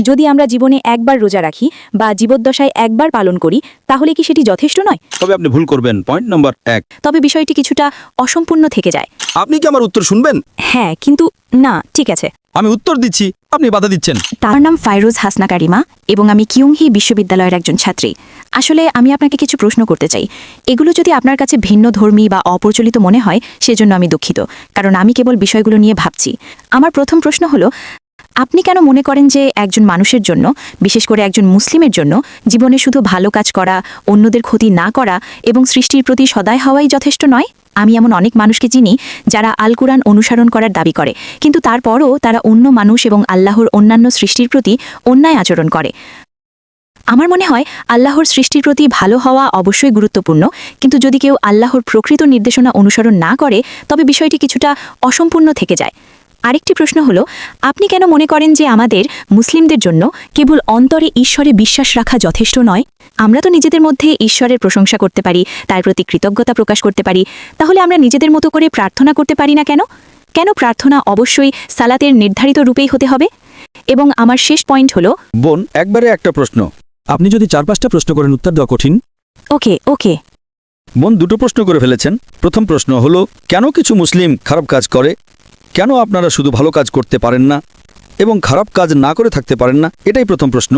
যদি আমরা জীবনে একবার রোজা রাখি বা জীবদ্দশায় একবার পালন করি তাহলে কি সেটি যথেষ্ট নয়? তবে আপনি ভুল করবেন। Point number 1। তবে বিষয়টি কিছুটা অসম্পূর্ণ থেকে যায়। আপনি কি আমার উত্তর শুনবেন? হ্যাঁ, কিন্তু না, ঠিক আছে। আমি উত্তর দিচ্ছি, আপনি বাধা দিচ্ছেন। তার নাম ফাইরুজ হাসনা কারিমা এবং আমি কিউংহি বিশ্ববিদ্যালয়ের একজন ছাত্রী। আসলে আমি আপনাকে কিছু প্রশ্ন করতে চাই। এগুলো যদি আপনার কাছে ভিন্ন ধর্মী বা অপ্রচলিত মনে হয় সেজন্য আমি দুঃখিত, কারণ আমি কেবল বিষয়গুলো নিয়ে ভাবছি। আমার প্রথম প্রশ্ন হলো, আপনি কেন মনে করেন যে একজন মানুষের জন্য, বিশেষ করে একজন মুসলিমের জন্য, জীবনে শুধু ভালো কাজ করা, অন্যদের ক্ষতি না করা এবং সৃষ্টির প্রতি সদয় হওয়াই যথেষ্ট নয়? আমি এমন অনেক মানুষকে চিনি যারা আল কুরআন অনুসরণ করার দাবি করে, কিন্তু তারপরও তারা অন্য মানুষ এবং আল্লাহর অন্যান্য সৃষ্টির প্রতি অন্যায় আচরণ করে। আমার মনে হয় আল্লাহর সৃষ্টির প্রতি ভালো হওয়া অবশ্যই গুরুত্বপূর্ণ, কিন্তু যদি কেউ আল্লাহর প্রকৃত নির্দেশনা অনুসরণ না করে তবে বিষয়টি কিছুটা অসম্পূর্ণ থেকে যায়। আরেকটি প্রশ্ন হলো, আপনি কেন মনে করেন যে আমাদের মুসলিমদের জন্য কেবল অন্তরে ঈশ্বরে বিশ্বাস রাখা যথেষ্ট নয়? আমরা তো নিজেদের মধ্যে ঈশ্বরের প্রশংসা করতে পারি, তার প্রতি কৃতজ্ঞতা প্রকাশ করতে পারি, তাহলে আমরা নিজেদের মতো করে প্রার্থনা করতে পারি না কেন? কেন প্রার্থনা অবশ্যই সালাতের নির্ধারিত রূপেই হতে হবে? এবং আমার শেষ পয়েন্ট হলো, বোন, একবারে একটা প্রশ্ন। আপনি যদি 4-5টা প্রশ্ন করেন উত্তর দেওয়া কঠিন। ওকে। বোন 2টো প্রশ্ন করে ফেলেছেন। প্রথম প্রশ্ন হলো, কেন কিছু মুসলিম খারাপ কাজ করে? কেন আপনারা শুধু ভালো কাজ করতে পারেন না এবং খারাপ কাজ না করে থাকতে পারেন না? এটাই প্রথম প্রশ্ন।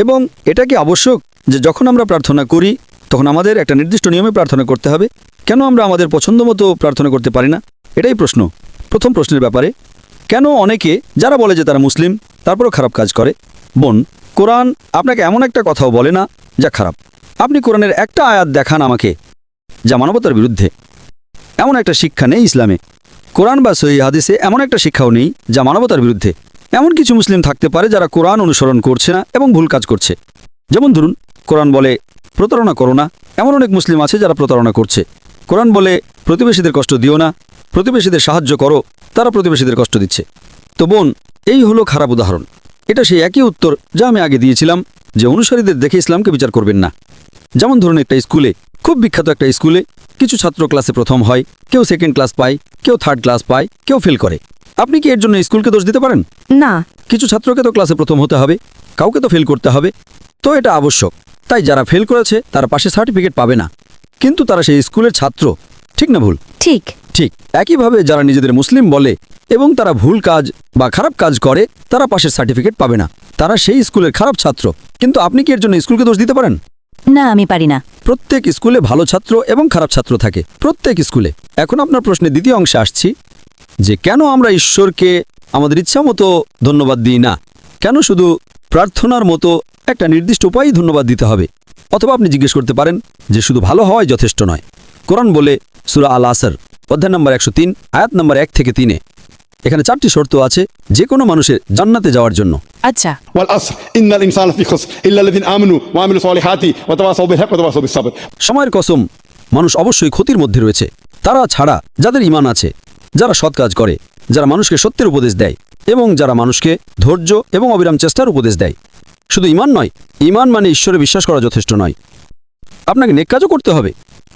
এবং এটা কি আবশ্যক যে যখন আমরা প্রার্থনা করি তখন আমাদের একটা নির্দিষ্ট নিয়মে প্রার্থনা করতে হবে? কেন আমরা আমাদের পছন্দ মতো প্রার্থনা করতে পারি না? এটাই প্রশ্ন। প্রথম প্রশ্নের ব্যাপারে কেন অনেকে যারা বলে যে তারা মুসলিম তারপরও খারাপ কাজ করে? বোন, কোরআন আপনাকে এমন একটা কথাও বলে না যা খারাপ। আপনি কোরআনের একটা আয়াত দেখান আমাকে যা মানবতার বিরুদ্ধে। এমন একটা শিক্ষা নেই ইসলামে। কোরআন বা সহিহ হাদিসে এমন একটা শিক্ষাও নেই যা মানবতার বিরুদ্ধে। এমন কিছু মুসলিম থাকতে পারে যারা কোরআন অনুসরণ করছে না এবং ভুল কাজ করছে। যেমন ধরুন, কোরআন বলে প্রতারণা করো না, এমন অনেক মুসলিম আছে যারা প্রতারণা করছে। কোরআন বলে প্রতিবেশীদের কষ্ট দিও না, প্রতিবেশীদের সাহায্য করো, তারা প্রতিবেশীদের কষ্ট দিচ্ছে। তো বোন, এই হলো খারাপ উদাহরণ। এটা সেই একই উত্তর যা আমি আগে দিয়েছিলাম, যে অনুসারীদের দেখে ইসলামকে বিচার করবেন না। যেমন ধরুন, একটা স্কুলে, খুব বিখ্যাত একটা স্কুলে কিছু ছাত্র ক্লাসে প্রথম হয়, কেউ সেকেন্ড ক্লাস পায়, কেউ থার্ড ক্লাস পায়, কেউ ফেল করে। আপনি কি এর জন্য স্কুলকে দোষ দিতে পারেন? না। কিছু ছাত্রকে তো ক্লাসে প্রথম হতে হবে, কাউকে তো ফেল করতে হবে, তো এটা আবশ্যক। তাই যারা ফেল করেছে তারা পাশে সার্টিফিকেট পাবে না, কিন্তু তারা সেই স্কুলের ছাত্র। ঠিক না ভুল? ঠিক। একইভাবে যারা নিজেদের মুসলিম বলে এবং তারা ভুল কাজ বা খারাপ কাজ করে তারা পাশের সার্টিফিকেট পাবে না, তারা সেই স্কুলের খারাপ ছাত্র। কিন্তু আপনি কি এর জন্য স্কুলকে দোষ দিতে পারেন? না, আমি পারি না। প্রত্যেক স্কুলে ভালো ছাত্র এবং খারাপ ছাত্র থাকে, প্রত্যেক স্কুলে। এখন আপনার প্রশ্নের দ্বিতীয় অংশে আসছি, যে কেন আমরা ঈশ্বরকে আমাদের ইচ্ছা মতো ধন্যবাদ দিই না? কেন শুধু প্রার্থনার মতো একটা নির্দিষ্ট উপায়েই ধন্যবাদ দিতে হবে? অথবা আপনি জিজ্ঞেস করতে পারেন যে শুধু ভালো হওয়াই যথেষ্ট নয়। কোরআন বলে সূরা আল আসর অধ্যায় নম্বর 103 আয়াত নম্বর 1 থেকে 3 এখানে 4টি শর্ত আছে যে কোনো মানুষের জান্নাতে যাওয়ার জন্য। আচ্ছা। সময়ের কসম, মানুষ অবশ্যই ক্ষতির মধ্যে রয়েছে, তারা ছাড়া যাদের ঈমান আছে, যারা সৎ কাজ করে, যারা মানুষকে সত্যের উপদেশ দেয় এবং যারা মানুষকে ধৈর্য এবং অবিরাম চেষ্টার উপদেশ দেয়। শুধু ঈমান নয়, ঈমান মানে ঈশ্বরে বিশ্বাস করা যথেষ্ট নয়। আপনাকে নেক কাজও করতে হবে।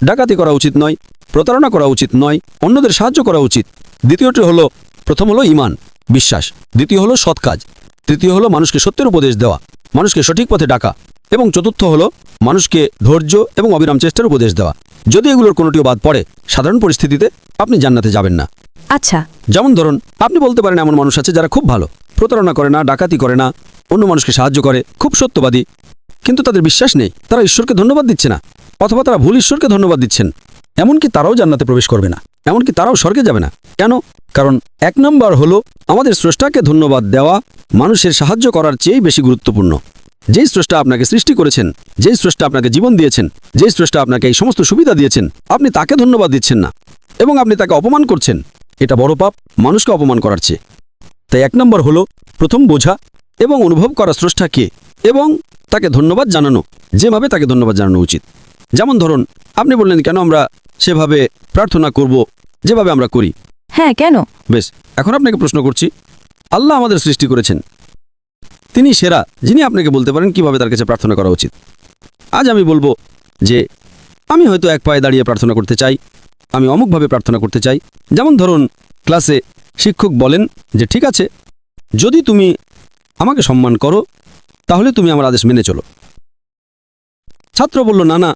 ডাকাতি করা উচিত নয়, প্রতারণা করা উচিত নয়, অন্যদের সাহায্য করা উচিত। দ্বিতীয়টি হলো, প্রথম হলো ঈমান, বিশ্বাস, দ্বিতীয় হলো সৎ কাজ, তৃতীয় হলো মানুষকে সত্যের উপদেশ দেওয়া, মানুষকে সঠিক পথে ডাকা, এবং চতুর্থ হলো মানুষকে ধৈর্য এবং অবিরাম চেষ্টার উপদেশ দেওয়া। যদি এগুলোর কোনোটিও বাদ পড়ে, সাধারণ পরিস্থিতিতে আপনি জান্নাতে যাবেন না। আচ্ছা। যেমন ধরুন, আপনি বলতে পারেন এমন মানুষ আছে যারা খুব ভালো, প্রতারণা করে না, ডাকাতি করে না, অন্য মানুষকে সাহায্য করে, খুব সত্যবাদী, কিন্তু তাদের বিশ্বাস নেই, তারা ঈশ্বরকে ধন্যবাদ দিচ্ছে না, অথবা তারা ভুল ঈশ্বরকে ধন্যবাদ দিচ্ছেন। এমনকি তারাও জান্নাতে প্রবেশ করবে না, এমনকি তারাও স্বর্গে যাবে না। কেন? কারণ 1 নম্বর হলো আমাদের স্রষ্টাকে ধন্যবাদ দেওয়া মানুষের সাহায্য করার চেয়ে বেশি গুরুত্বপূর্ণ। যেই স্রষ্টা আপনাকে সৃষ্টি করেছেন, যেই স্রষ্টা আপনাকে জীবন দিয়েছেন, যেই স্রষ্টা আপনাকে এই সমস্ত সুবিধা দিয়েছেন, আপনি তাকে ধন্যবাদ দিচ্ছেন না এবং আপনি তাকে অপমান করছেন। এটা বড় পাপ মানুষকে অপমান করার চেয়ে। তাই 1 নম্বর হলো প্রথম বোঝা এবং অনুভব করা স্রষ্টাকে এবং তাকে ধন্যবাদ জানানো, যেভাবে তাকে ধন্যবাদ জানানো উচিত। যেমন ধরুন, আপনি বললেন কেন আমরা সেভাবে প্রার্থনা করব যেভাবে আমরা করি। হ্যাঁ, কেন? বেশ, এখন আপনাকে প্রশ্ন করছি, আল্লাহ আমাদের সৃষ্টি করেছেন, তিনি সেরা, যিনি আপনাকে বলতে পারেন কিভাবে তার কাছে প্রার্থনা করা উচিত। আজ আমি বলবো যে আমি হয়তো এক পায়ে দাঁড়িয়ে প্রার্থনা করতে চাই, আমি অমুকভাবে প্রার্থনা করতে চাই। যেমন ধরুন, ক্লাসে শিক্ষক বলেন যে ঠিক আছে, যদি তুমি আমাকে সম্মান করো তাহলে তুমি আমার আদেশ মেনে চলো। ছাত্র বলল, না না,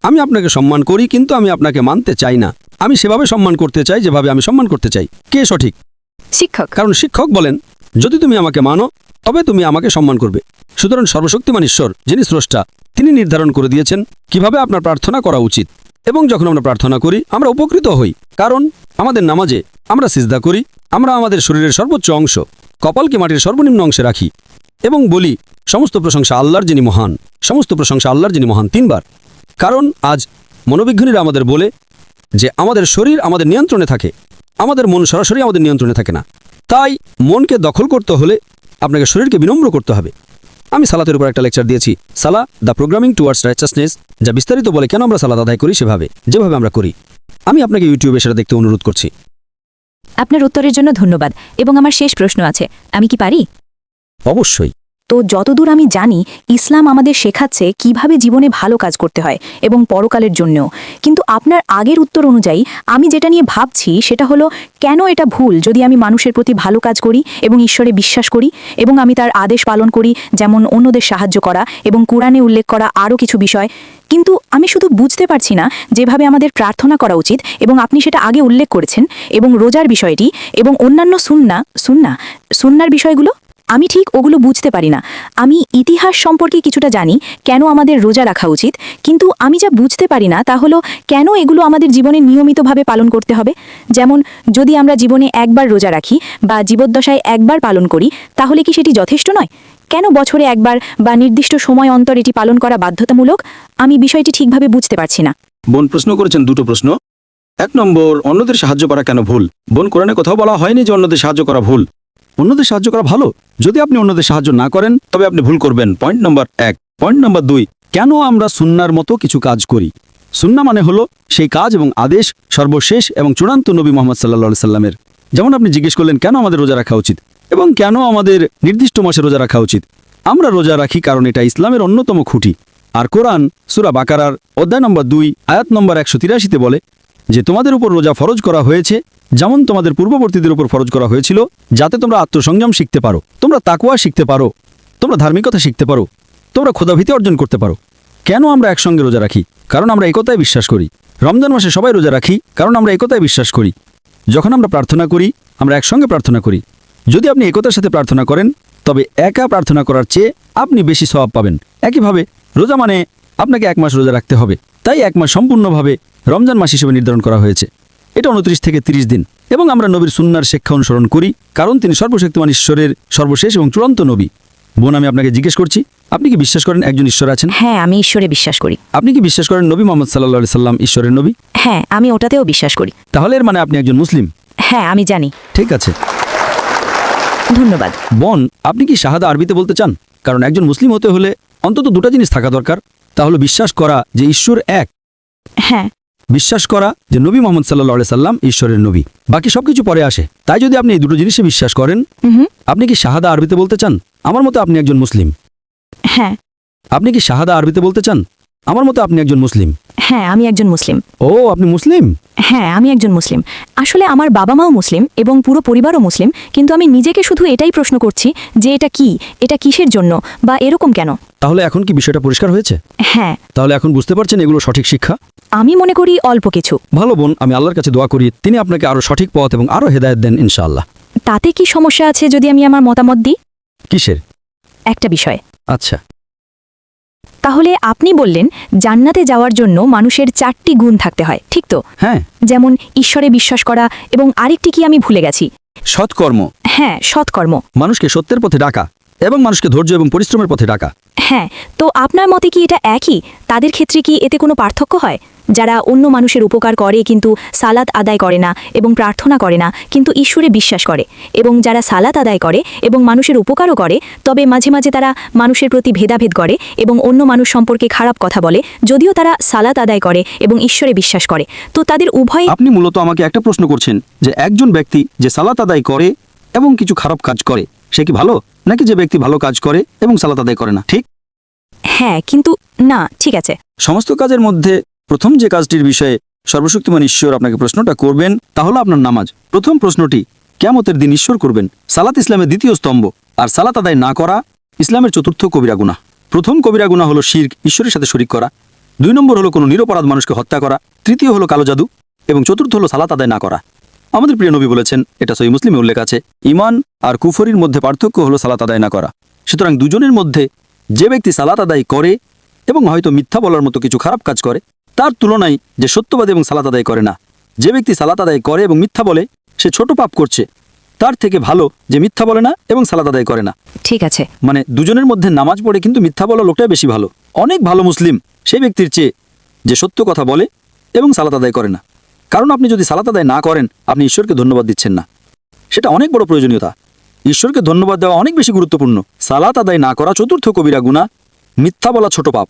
আমি আপনাকে সম্মান করি, কিন্তু আমি আপনাকে মানতে চাই না। আমি সেভাবে সম্মান করতে চাই যেভাবে আমি সম্মান করতে চাই। কে সঠিক? শিক্ষক। কারণ শিক্ষক বলেন, যদি তুমি আমাকে মানো তবে তুমি আমাকে সম্মান করবে। সুতরাং সর্বশক্তিমান ঈশ্বর, যিনি স্রষ্টা, তিনি নির্ধারণ করে দিয়েছেন কিভাবে আপনার প্রার্থনা করা উচিত। এবং যখন আমরা প্রার্থনা করি আমরা উপকৃত হই, কারণ আমাদের নামাজে আমরা সিজদা করি, আমরা আমাদের শরীরের সর্বোচ্চ অংশ কপালকে মাটির সর্বনিম্ন অংশে রাখি এবং বলি, সমস্ত প্রশংসা আল্লাহর যিনি মহান, সমস্ত প্রশংসা আল্লাহর যিনি মহান, 3 বার। কারণ আজ মনোবিজ্ঞানীরা আমাদের বলে যে আমাদের শরীর আমাদের নিয়ন্ত্রণে থাকে, আমাদের মন সরাসরি আমাদের নিয়ন্ত্রণে থাকে না। তাই মনকে দখল করতে হলে আপনাকে শরীরকে বিনম্র করতে হবে। আমি সালাতের উপর একটা লেকচার দিয়েছি, সালা দ্য প্রোগ্রামিং টুয়ার্ডস রাইচাসনেস, যা বিস্তারিত বলে কেন আমরা সালাত আদায় করি যেভাবে আমরা করি। আমি আপনাকে ইউটিউবে সেটা দেখতে অনুরোধ করছি। আপনার উত্তরের জন্য ধন্যবাদ। এবং আমার শেষ প্রশ্ন আছে, আমি কি পারি? অবশ্যই। তো যতদূর আমি জানি, ইসলাম আমাদের শেখাচ্ছে কিভাবে জীবনে ভালো কাজ করতে হয় এবং পরকালের জন্যও। কিন্তু আপনার আগের উত্তর অনুযায়ী আমি যেটা নিয়ে ভাবছি সেটা হলো, কেন এটা ভুল যদি আমি মানুষের প্রতি ভালো কাজ করি এবং ঈশ্বরে বিশ্বাস করি এবং আমি তার আদেশ পালন করি, যেমন অন্যদের সাহায্য করা এবং কোরআনে উল্লেখ করা আরও কিছু বিষয়। কিন্তু আমি শুধু বুঝতে পারছি না যেভাবে আমাদের প্রার্থনা করা উচিত, এবং আপনি সেটা আগে উল্লেখ করেছেন, এবং রোজার বিষয়টি এবং অন্যান্য সুন্নার বিষয়গুলো আমি ঠিক ওগুলো বুঝতে পারি না। আমি ইতিহাস সম্পর্কে কিছুটা জানি, কেন আমাদের রোজা রাখা উচিত, কিন্তু আমি যা বুঝতে পারি না তা হলো কেন এগুলো আমাদের জীবনে নিয়মিতভাবে পালন করতে হবে। যেমন যদি আমরা জীবনে একবার রোজা রাখি বা জীবদ্দশায় একবার পালন করি, তাহলে কি সেটি যথেষ্ট নয়? কেন বছরে একবার বা নির্দিষ্ট সময় অন্তর এটি পালন করা বাধ্যতামূলক? আমি বিষয়টি ঠিকভাবে বুঝতে পারছি না। বোন প্রশ্ন করেছেন দুটো প্রশ্ন। 1 নম্বর, অন্যদের সাহায্য করা কেন ভুল? বোন, কোরআনে কোথাও বলা হয়নি যে অন্যদের সাহায্য করা ভুল। অন্যদের সাহায্য করা ভালো। যদি আপনি অন্যদের সাহায্য না করেন তবে আপনি ভুল করবেন। Point number 1। পয়েন্ট নম্বর 2, কেন আমরা সুন্নার মতো কিছু কাজ করি? সুন্না মানে হলো সেই কাজ এবং আদেশ সর্বশেষ এবং চূড়ান্ত নবী মুহাম্মদ সাল্লাল্লাহু সাল্লামের। যেমন আপনি জিজ্ঞেস করলেন কেন আমাদের রোজা রাখা উচিত এবং কেন আমাদের নির্দিষ্ট মাসে রোজা রাখা উচিত। আমরা রোজা রাখি কারণ এটা ইসলামের অন্যতম খুঁটি। আর কোরআন সূরা বাকারার অধ্যায় নম্বর 2 আয়াত নম্বর 183-তে বলে যে তোমাদের উপর রোজা ফরজ করা হয়েছে যেমন তোমাদের পূর্ববর্তীদের উপর ফরজ করা হয়েছিল, যাতে তোমরা আত্মসংযম শিখতে পারো, তোমরা তাকওয়া শিখতে পারো, তোমরা ধার্মিকতা শিখতে পারো, তোমরা খোদাভীতি অর্জন করতে পারো। কেন আমরা একসঙ্গে রোজা রাখি? কারণ আমরা একতায় বিশ্বাস করি। রমজান মাসে সবাই রোজা রাখি কারণ আমরা একতায় বিশ্বাস করি। যখন আমরা প্রার্থনা করি আমরা একসঙ্গে প্রার্থনা করি। যদি আপনি একতার সাথে প্রার্থনা করেন তবে একা প্রার্থনা করার চেয়ে আপনি বেশি সওয়াব পাবেন। একইভাবে রোজা মানে আপনাকে 1 মাস রোজা রাখতে হবে, তাই 1 মাস সম্পূর্ণভাবে রমজান মাস হিসেবে নির্ধারণ করা হয়েছে। এটা 29 থেকে 30 দিন। এবং আমরা নবীর সুন্নার শিক্ষা অনুসরণ করি কারণ তিনি সর্বশক্তিমান ঈশ্বরের সর্বশেষ এবং চূড়ান্ত নবী। বোন, আমি আপনাকে জিজ্ঞেস করছি, আপনি কি বিশ্বাস করেন একজন ঈশ্বর আছেন? হ্যাঁ, আমি ঈশ্বরে বিশ্বাস করি। আপনি কি বিশ্বাস করেন নবী মুহাম্মদ সাল্লাল্লাহু আলাইহি সাল্লাম ঈশ্বরের নবী? হ্যাঁ, আমি ওটাতেও বিশ্বাস করি। তাহলে এর মানে আপনি একজন মুসলিম। হ্যাঁ, আমি জানি। ঠিক আছে। ধন্যবাদ। বোন, আপনি কি শাহাদা আরবিতে বলতে চান? কারণ একজন মুসলিম হতে হলে অন্তত 2টা জিনিস থাকা দরকার। তা হলো বিশ্বাস করা যে ঈশ্বর এক, হ্যাঁ, বিশ্বাস করা যে নবী মুহাম্মদ সাল্লাল্লাহু আলাইহি সাল্লাম ঈশ্বরের নবী। বাকি সবকিছু পরে আসে। তাই যদি আপনি এই 2টো জিনিসে বিশ্বাস করেন, আপনি কি শাহাদা আরবিতে বলতে চান? আমার মতে আপনি একজন মুসলিম। হ্যাঁ। আপনি কি শাহাদা আরবিতে বলতে চান? আমার মতে আপনি একজন মুসলিম। হ্যাঁ, আমি একজন মুসলিম। ও, আপনি মুসলিম? হ্যাঁ, আমি একজন মুসলিম। আসলে আমার বাবা মাও মুসলিম এবং পুরো পরিবারও মুসলিম, কিন্তু আমি নিজেকে শুধু এটাই প্রশ্ন করছি যে এটা কি, এটা কিসের জন্য বা এরকম কেন। তাহলে এখন কি বিষয়টা পরিষ্কার হয়েছে? হ্যাঁ। তাহলে এখন বুঝতে পারছেন এগুলো সঠিক শিক্ষা? আমি মনে করি অল্প কিছু। ভালো বোন, আমি আল্লাহর কাছে দোয়া করি তিনি আপনাকে আরো সঠিক পথ এবং আরো হেদায়েত দেন ইনশাআল্লাহ। তাতে কি সমস্যা আছে যদি আমি আমার মতামত দিই? কিসের? একটা বিষয়। আচ্ছা। তাহলে আপনি বললেন জান্নাতে যাওয়ার জন্য মানুষের 4টি গুণ থাকতে হয়, ঠিক তো? হ্যাঁ। যেমন ঈশ্বরে বিশ্বাস করা এবং আরেকটি কি আমি ভুলে গেছি? সৎকর্ম। হ্যাঁ, সৎকর্ম। মানুষকে সত্যের পথে ডাকা এবং মানুষকে ধৈর্য এবং পরিশ্রমের পথে ডাকা। হ্যাঁ, তো আপনার মতে কি এটা একই? তাদের ক্ষেত্রে কি এতে কোনো পার্থক্য হয়? যারা অন্য মানুষের উপকার করে কিন্তু সালাত আদায় করে না এবং প্রার্থনা করে না কিন্তু ঈশ্বরে বিশ্বাস করে, এবং যারা সালাত আদায় করে এবং মানুষের উপকারও করে তবে মাঝে মাঝে তারা মানুষের প্রতি ভেদাভেদ করে এবং অন্য মানুষ সম্পর্কে খারাপ কথা বলে, যদিও তারা সালাত আদায় করে এবং ঈশ্বরে বিশ্বাস করে, তো তাদের উভয়। আপনি মূলত আমাকে একটা প্রশ্ন করছেন যে একজন ব্যক্তি যে সালাত আদায় করে এবং কিছু খারাপ কাজ করে সে কি ভালো, নাকি যে ব্যক্তি ভালো কাজ করে এবং সালাত আদায় করে না? ঠিক? হ্যাঁ, কিন্তু না, ঠিক আছে। সমস্ত কাজের মধ্যে প্রথম যে কাজটির বিষয়ে সর্বশক্তিমান ঈশ্বর আপনাকে প্রশ্নটা করবেন তা হলো আপনার নামাজ। প্রথম প্রশ্নটি কিয়ামতের দিন ঈশ্বর করবেন। সালাত ইসলামের দ্বিতীয় স্তম্ভ, আর সালাত আদায় না করা ইসলামের চতুর্থ কবিরা গুনাহ। প্রথম কবিরা গুনাহ হলো শিরক, ঈশ্বরের সাথে শরীক করা। 2 নম্বর হলো কোনো নিরপরাধ মানুষকে হত্যা করা। তৃতীয় হলো কালো জাদু এবং চতুর্থ হলো সালাত আদায় না করা। আমাদের প্রিয় নবী বলেছেন, এটা সহিহ মুসলিমে উল্লেখ আছে, ঈমান আর কুফরির মধ্যে পার্থক্য হলো সালাত আদায় না করা। সুতরাং দুজনের মধ্যে যে ব্যক্তি সালাত আদায় করে এবং হয়তো মিথ্যা বলার মতো কিছু খারাপ কাজ করে, তার তুলনায় যে সত্যবাদী এবং সালাত আদায় করে না, যে ব্যক্তি সালাত আদায় করে এবং মিথ্যা বলে, সে ছোট পাপ করছে। তার থেকে ভালো যে মিথ্যা বলে না এবং সালাত আদায় করে না। ঠিক আছে। মানে দুজনের মধ্যে নামাজ পড়ে কিন্তু মিথ্যা বলা লোকটাই বেশি ভালো, অনেক ভালো মুসলিম সেই ব্যক্তির চেয়ে যে সত্য কথা বলে এবং সালাত আদায় করে না। কারণ আপনি যদি সালাত আদায় না করেন, আপনি ঈশ্বরকে ধন্যবাদ দিচ্ছেন না। সেটা অনেক বড় প্রয়োজনীয়তা। ঈশ্বরকে ধন্যবাদ দেওয়া অনেক বেশি গুরুত্বপূর্ণ। সালাত আদায় না করা চতুর্থ কবিরা গুনাহ, মিথ্যা বলা ছোট পাপ।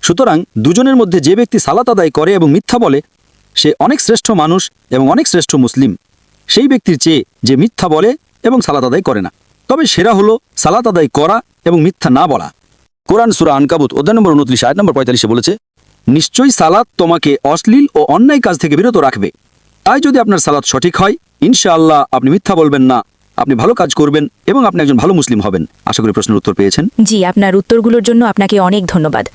সুতরাং দুজনের মধ্যে যে ব্যক্তি সালাত আদায় করে এবং মিথ্যা বলে, সে অনেক শ্রেষ্ঠ মানুষ এবং অনেক শ্রেষ্ঠ মুসলিম সেই ব্যক্তির চেয়ে যে মিথ্যা বলে এবং সালাত আদায় করে না। তবে সেরা হলো সালাত আদায় করা এবং মিথ্যা না বলা। কোরআন সূরা আনকাবুত অধ্যায় নম্বর 29 আয়াত নম্বর 45 বলেছে, নিশ্চয়ই সালাত তোমাকে অশ্লীল ও অন্যায় কাজ থেকে বিরত রাখবে। তাই যদি আপনার সালাত সঠিক হয়, ইনশাআল্লাহ আপনি মিথ্যা বলবেন না, আপনি ভালো কাজ করবেন এবং আপনি একজন ভালো মুসলিম হবেন। আশা করি প্রশ্নের উত্তর পেয়েছেন। জি, আপনার উত্তরগুলোর জন্য আপনাকে অনেক ধন্যবাদ।